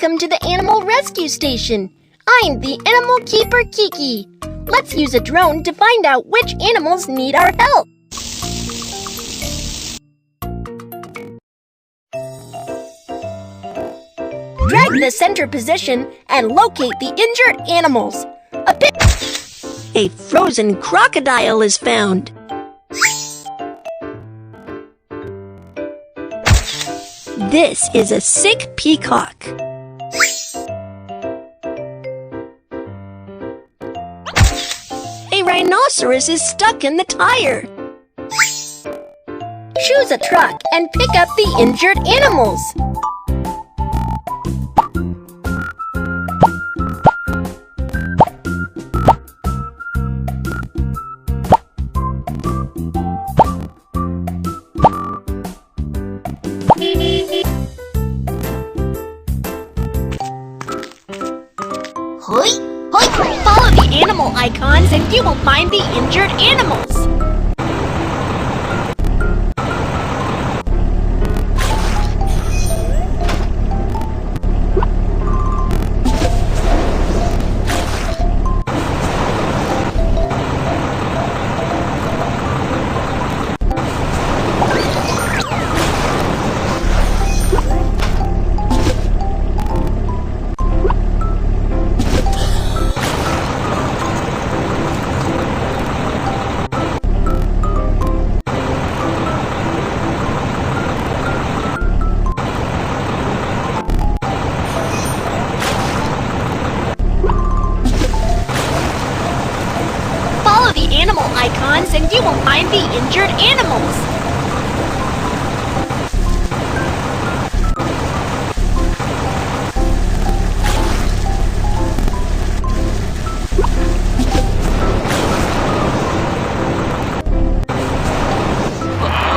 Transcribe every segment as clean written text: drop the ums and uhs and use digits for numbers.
Welcome to the Animal Rescue Station. I'm the Animal Keeper Kiki. Let's use a drone to find out which animals need our help. Drag the center position and locate the injured animals. A frozen crocodile is found. This is a sick peacock. A rhinoceros is stuck in the tire. Choose a truck and pick up the injured animals. Follow the animal icons and you will find the injured animals. Animal icons and you will find the injured animals.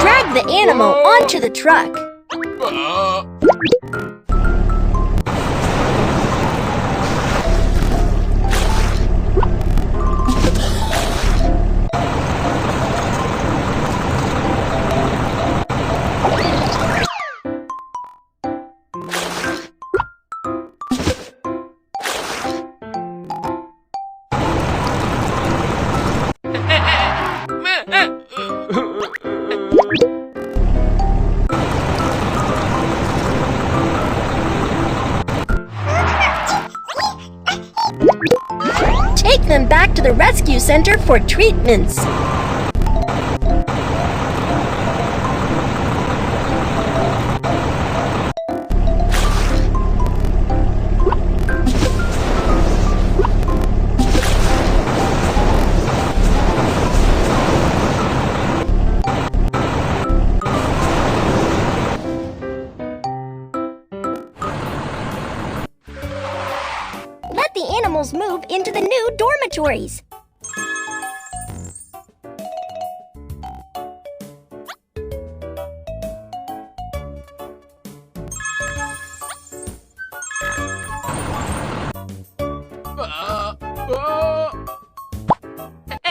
Drag the animal onto the truck. Take them back to the rescue center for treatments. Let the animals move into the new dormitories.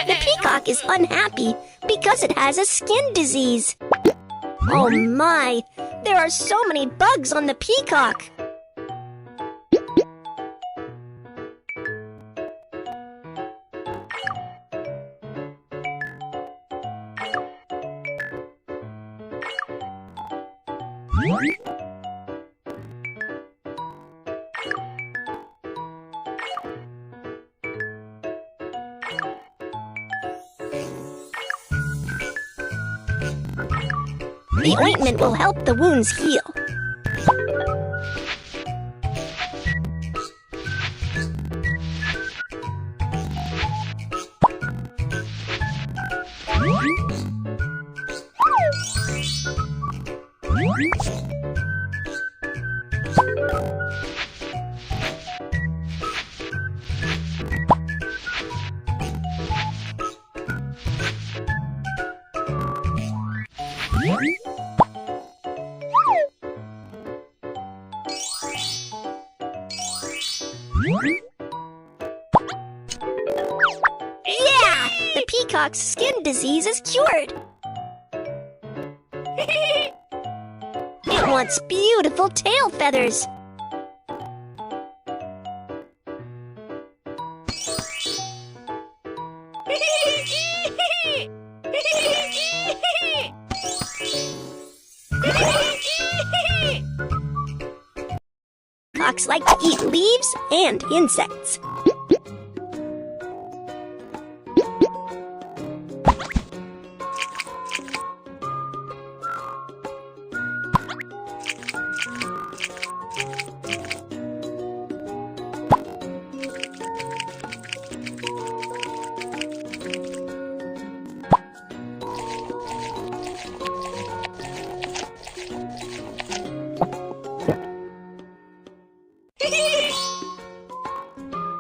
The peacock is unhappy because it has a skin disease. Oh my! There are so many bugs on the peacock. The ointment will help the wounds heal. Yeah! The peacock's skin disease is cured. It wants beautiful tail feathers. peacocks like to eat leaves and insects.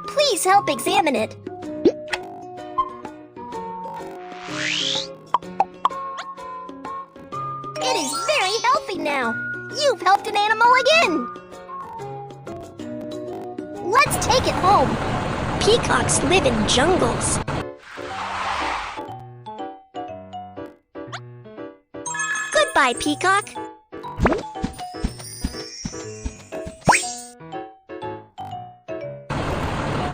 Please help examine it. It is very healthy now. You've helped an animal again. Let's take it home. Peacocks live in jungles. Goodbye, peacock.